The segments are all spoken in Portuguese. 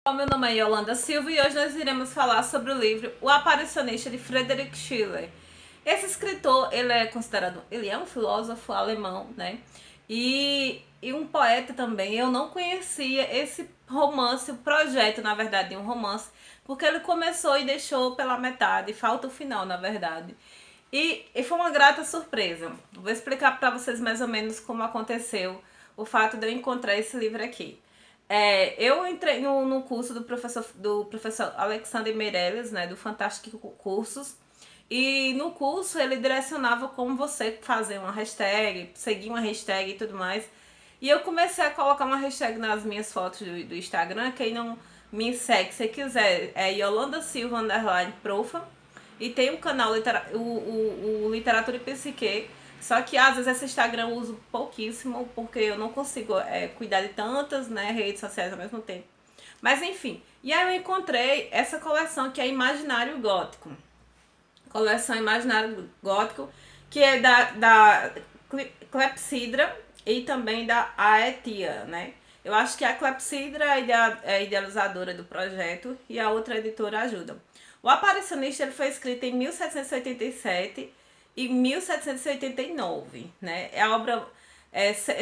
Meu nome é Yolanda Silva e hoje nós iremos falar sobre o livro O Aparicionista de Friedrich Schiller. Esse escritor, ele é um filósofo alemão, né? E um poeta também. Eu não conhecia esse romance, o projeto, na verdade, de um romance, porque ele começou e deixou pela metade, falta o final, na verdade. E foi uma grata surpresa. Vou explicar para vocês mais ou menos como aconteceu o fato de eu encontrar esse livro aqui. Eu entrei no curso do professor Alexander Meirelles, né, do Fantástico Cursos, e no curso ele direcionava como você fazer uma hashtag, seguir uma hashtag e tudo mais. E eu comecei a colocar uma hashtag nas minhas fotos do Instagram. Quem não me segue, se quiser, é Yolanda Silva Profa. E tem o canal o Literatura e Psique. Só que às vezes esse Instagram eu uso pouquíssimo, porque eu não consigo cuidar de tantas, né, redes sociais ao mesmo tempo. Mas enfim, e aí eu encontrei essa coleção que é Imaginário Gótico. Coleção Imaginário Gótico, que é da Clepsidra e também da Aetia, né? Eu acho que a Clepsidra é a idealizadora do projeto e a outra editora ajuda. O Aparicionista ele foi escrito em 1787 e 1789, né? É a obra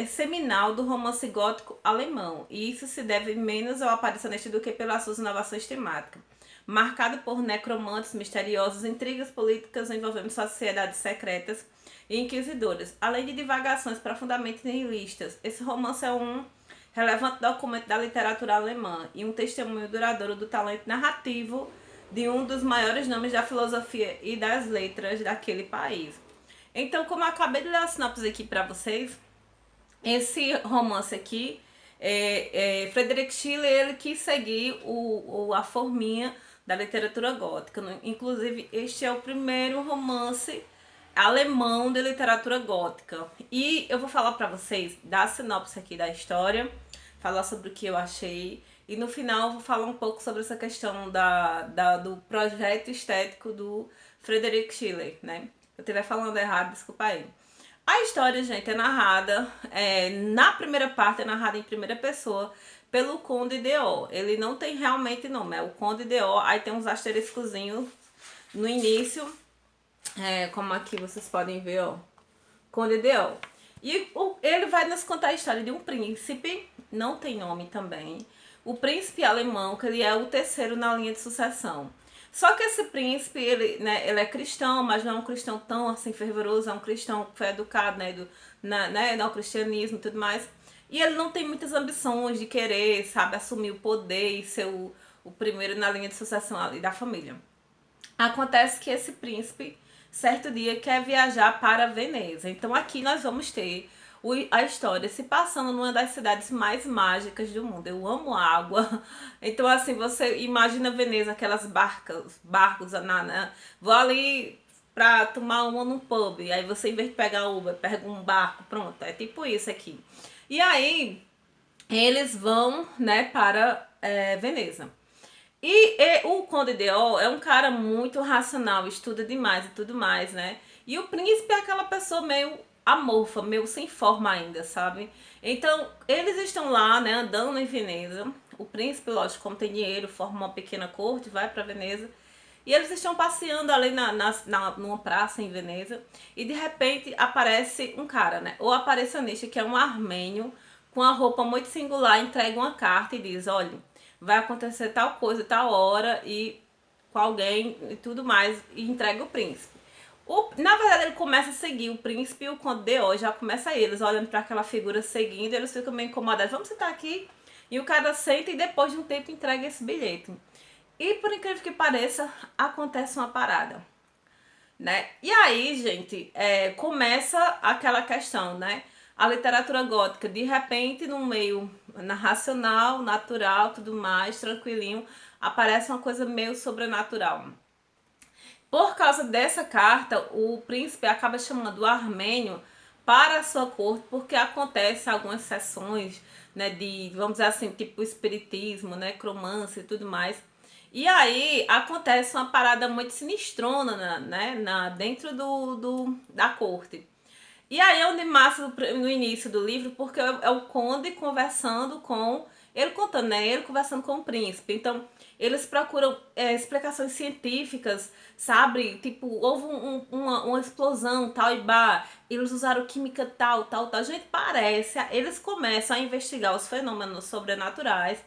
seminal do romance gótico alemão, e isso se deve menos ao Aparicionista do que pelas suas inovações temáticas, marcado por necromantes misteriosos, intrigas políticas envolvendo sociedades secretas e inquisidoras, além de divagações profundamente nihilistas. Esse romance é um relevante documento da literatura alemã e um testemunho duradouro do talento narrativo de um dos maiores nomes da filosofia e das letras daquele país. Então, como eu acabei de ler a sinopse aqui para vocês, esse romance aqui, Friedrich Schiller, ele quis seguir a forminha da literatura gótica. Inclusive, este é o primeiro romance alemão de literatura gótica. E eu vou falar para vocês da sinopse aqui da história, falar sobre o que eu achei. E no final eu vou falar um pouco sobre essa questão do projeto estético do Friedrich Schiller, né? Se eu estiver falando errado, desculpa aí. A história, gente, é narrada, na primeira parte é narrada em primeira pessoa pelo Conde de O. Ele não tem realmente nome, é o Conde de O, aí tem uns asteriscozinhos no início, como aqui vocês podem ver, ó, Conde de O. E ele vai nos contar a história de um príncipe, não tem nome também, o príncipe alemão, que ele é o terceiro na linha de sucessão. Só que esse príncipe, ele é cristão, mas não é um cristão tão assim fervoroso, é um cristão que foi educado, no cristianismo e tudo mais. E ele não tem muitas ambições de querer, sabe, assumir o poder e ser o primeiro na linha de sucessão ali da família. Acontece que esse príncipe, certo dia, quer viajar para Veneza. Então aqui nós vamos ter a história se passando numa das cidades mais mágicas do mundo. Eu amo água. Então, assim, você imagina Veneza, aquelas barcos, vou ali pra tomar uma num pub. Aí você, em vez de pegar Uber, pega um barco, pronto. É tipo isso aqui. E aí, eles vão, né, para Veneza. E o Conde de O é um cara muito racional, estuda demais e tudo mais, né? E o príncipe é aquela pessoa meio amorfa, meio sem forma ainda, sabe? Então, eles estão lá, né, andando em Veneza. O príncipe, lógico, como tem dinheiro, forma uma pequena corte, vai pra Veneza. E eles estão passeando ali numa praça em Veneza. E de repente aparece um cara, né? O aparicionista, que é um armênio, com a roupa muito singular, entrega uma carta e diz: olha, vai acontecer tal coisa, tal hora, e com alguém e tudo mais, e entrega o príncipe. Na verdade, ele começa a seguir o príncipe e o Conde de O, já começa eles olhando para aquela figura seguindo, eles ficam meio incomodados. Vamos sentar aqui. E o cara senta e depois de um tempo entrega esse bilhete. E por incrível que pareça, acontece uma parada, né? E aí, gente, começa aquela questão, né? A literatura gótica, de repente, no meio racional, natural, tudo mais, tranquilinho, aparece uma coisa meio sobrenatural. Por causa dessa carta, o príncipe acaba chamando o armênio para a sua corte, porque acontece algumas sessões, né, de, vamos dizer assim, tipo espiritismo, né, necromancia e tudo mais. E aí acontece uma parada muito sinistrona, né, dentro da corte. E aí é onde massa no início do livro, porque é o conde conversando com ele contando, né? Ele conversando com o príncipe. Então, eles procuram explicações científicas, sabe? Tipo, houve uma explosão, tal e bar. Eles usaram química tal, tal, tal. Gente, parece. Eles começam a investigar os fenômenos sobrenaturais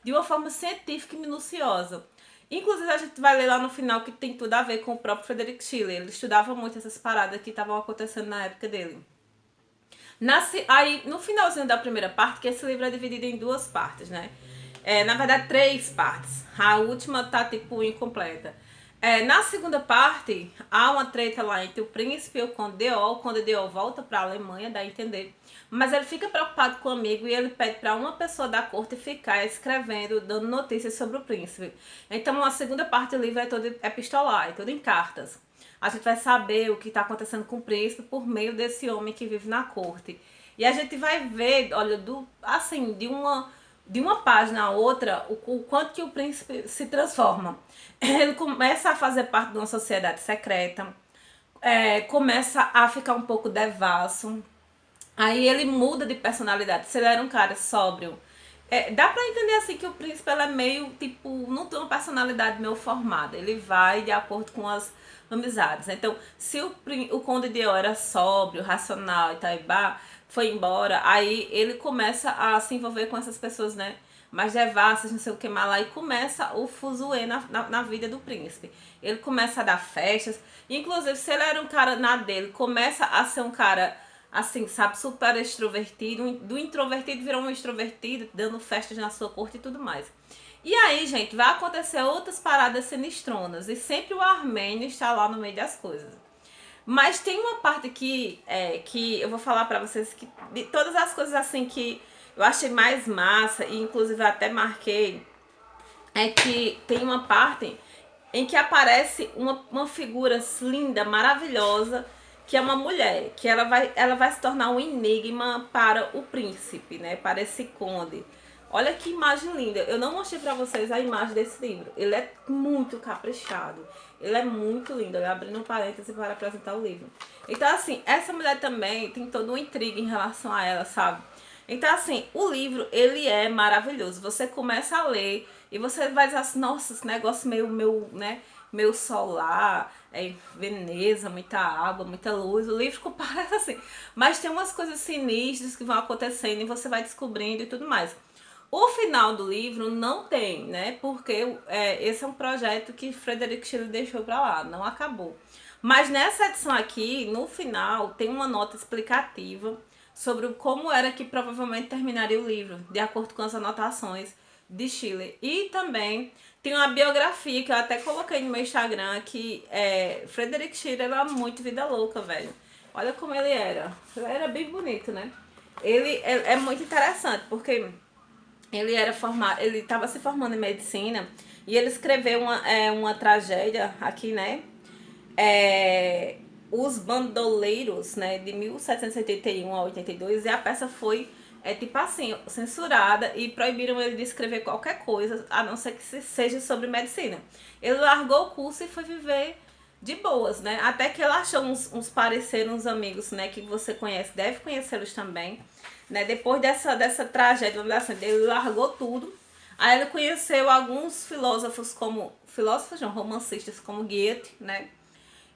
de uma forma científica e minuciosa. Inclusive, a gente vai ler lá no final que tem tudo a ver com o próprio Frederick Schiller. Ele estudava muito essas paradas que estavam acontecendo na época dele. Aí, no finalzinho da primeira parte, que esse livro é dividido em duas partes, né? Na verdade, três partes. A última tá, tipo, incompleta. Na segunda parte, há uma treta lá entre o príncipe e o Conde de O. O Conde de O volta pra Alemanha, dá a entender. Mas ele fica preocupado com o amigo e ele pede para uma pessoa da corte ficar escrevendo, dando notícias sobre o príncipe. Então, a segunda parte do livro é toda epistolar, é toda em cartas. A gente vai saber o que está acontecendo com o príncipe por meio desse homem que vive na corte. E a gente vai ver, olha, assim, de uma página a outra, o quanto que o príncipe se transforma. Ele começa a fazer parte de uma sociedade secreta, começa a ficar um pouco devasso. Aí ele muda de personalidade. Se ele era um cara sóbrio, dá pra entender assim que o príncipe ela é meio, tipo, não tem uma personalidade meio formada. Ele vai de acordo com as amizades. Então, se o Conde de O era sóbrio, racional, Itaibá, foi embora, aí ele começa a se envolver com essas pessoas, né? Mais devassas, não sei o que mais lá, e começa o fuzuê na vida do príncipe. Ele começa a dar festas, inclusive se ele era um cara na dele, começa a ser um cara assim, sabe, super extrovertido, do introvertido virou um extrovertido, dando festas na sua corte e tudo mais. E aí, gente, vai acontecer outras paradas sinistronas, e sempre o Armênio está lá no meio das coisas. Mas tem uma parte que eu vou falar pra vocês que de todas as coisas assim que eu achei mais massa, e inclusive até marquei, é que tem uma parte em que aparece uma figura linda, maravilhosa, que é uma mulher, que ela vai se tornar um enigma para o príncipe, né? Para esse conde. Olha que imagem linda. Eu não mostrei pra vocês a imagem desse livro. Ele é muito caprichado. Ele é muito lindo. Eu abrindo um parêntese para apresentar o livro. Então, assim, essa mulher também tem toda uma intriga em relação a ela, sabe? Então, assim, o livro, ele é maravilhoso. Você começa a ler e você vai dizer assim, nossa, esse negócio né, meio solar, Veneza, muita água, muita luz. O livro parece assim. Mas tem umas coisas sinistras que vão acontecendo e você vai descobrindo e tudo mais. O final do livro não tem, né? Porque esse é um projeto que Frederick Schiller deixou pra lá, não acabou. Mas nessa edição aqui, no final, tem uma nota explicativa sobre como era que provavelmente terminaria o livro, de acordo com as anotações de Schiller. E também tem uma biografia que eu até coloquei no meu Instagram, que Frederick Schiller era muito vida louca, velho. Olha como ele era. Ele era bem bonito, né? Ele é muito interessante, porque ele estava se formando em medicina e ele escreveu uma tragédia aqui, né? Os Bandoleiros, né? De 1781 a 82, e a peça foi, tipo assim, censurada e proibiram ele de escrever qualquer coisa, a não ser que seja sobre medicina. Ele largou o curso e foi viver de boas, né? Até que ele achou uns pareceres, uns amigos, né? Que você conhece, deve conhecê-los também, né? Depois dessa tragédia, ele largou tudo. Aí ele conheceu alguns filósofos não, romancistas como Goethe, né?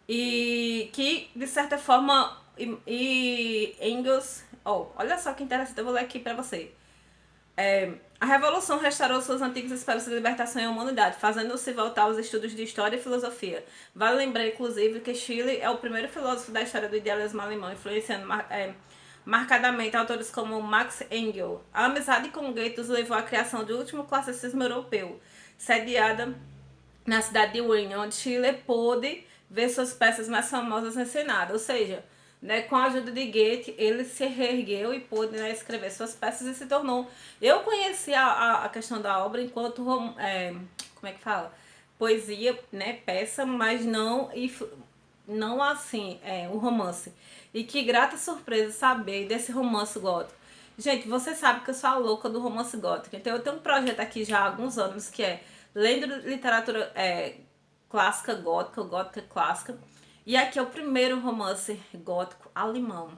E que, de certa forma, e Engels... olha só que interessante, eu vou ler aqui pra você. A Revolução restaurou suas antigas esperanças de libertação e humanidade, fazendo-se voltar aos estudos de história e filosofia. Vale lembrar, inclusive, que Schiller é o primeiro filósofo da história do idealismo alemão, influenciando marcadamente autores como Max Engels. A amizade com Goethe os levou à criação do último classicismo europeu, sediada na cidade de Wien, onde Schiller pôde ver suas peças mais famosas encenadas. Ou seja, né, com a ajuda de Goethe, ele se reergueu e pôde, né, escrever suas peças e se tornou... Eu conheci a questão da obra enquanto, como é que fala? Poesia, né, peça, mas não assim, um romance. E que grata surpresa saber desse romance gótico. Gente, você sabe que eu sou a louca do romance gótico. Então eu tenho um projeto aqui já há alguns anos que é lendo literatura clássica gótica, gótica clássica. E aqui é o primeiro romance gótico alemão.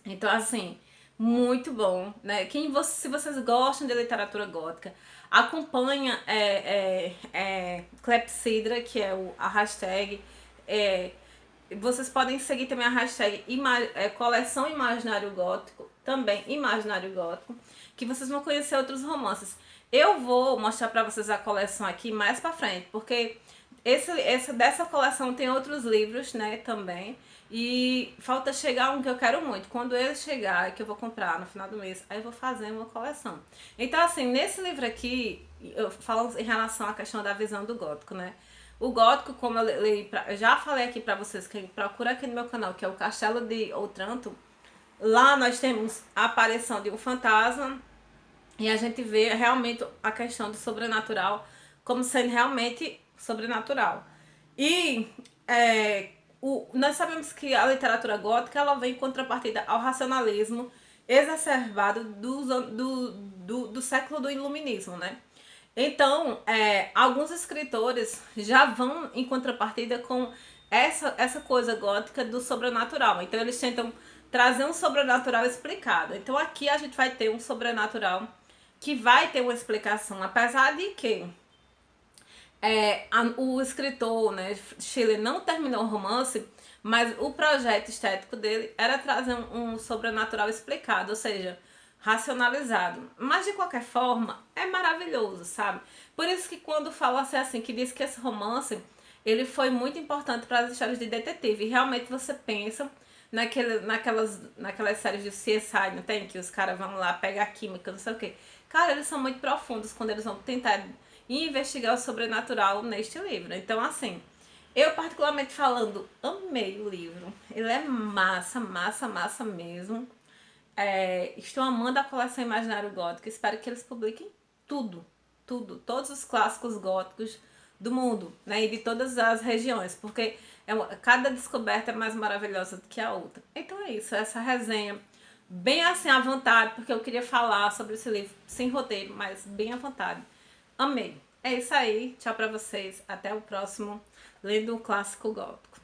Então, assim, muito bom, né? Se vocês gostam de literatura gótica, acompanha Clepsydra, que é a hashtag. É, vocês podem seguir também a hashtag Coleção Imaginário Gótico, também Imaginário Gótico, que vocês vão conhecer outros romances. Eu vou mostrar pra vocês a coleção aqui mais pra frente, porque dessa coleção tem outros livros, né, também. E falta chegar um que eu quero muito. Quando ele chegar, que eu vou comprar no final do mês, aí eu vou fazer uma coleção. Então, assim, nesse livro aqui, eu falo em relação à questão da visão do gótico, né? O gótico, como eu já falei aqui pra vocês, quem procura aqui no meu canal, que é o Castelo de Otranto, lá nós temos a aparição de um fantasma e a gente vê realmente a questão do sobrenatural como sendo realmente sobrenatural. E nós sabemos que a literatura gótica ela vem em contrapartida ao racionalismo exacerbado do século do iluminismo, né? Então, alguns escritores já vão em contrapartida com essa coisa gótica do sobrenatural. Então, eles tentam trazer um sobrenatural explicado. Então, aqui a gente vai ter um sobrenatural que vai ter uma explicação, apesar de que o escritor, né, Shelley não terminou o romance, mas o projeto estético dele era trazer um sobrenatural explicado, ou seja, racionalizado. Mas de qualquer forma, é maravilhoso, sabe? Por isso que quando fala assim, que diz que esse romance ele foi muito importante para as histórias de detetive. E realmente você pensa naquelas séries de CSI, não tem? Que os caras vão lá pegar química, não sei o quê. Cara, eles são muito profundos quando eles vão tentar investigar o sobrenatural neste livro. Então, assim, eu particularmente falando, amei o livro. Ele é massa, massa, massa mesmo. Estou amando a coleção Imaginário Gótico. Espero que eles publiquem tudo, tudo, todos os clássicos góticos do mundo, né? E de todas as regiões, porque cada descoberta é mais maravilhosa do que a outra. Então é isso, essa resenha bem assim à vontade, porque eu queria falar sobre esse livro sem roteiro, mas bem à vontade. Amei. É isso aí. Tchau pra vocês. Até o próximo Lendo um Clássico Gótico.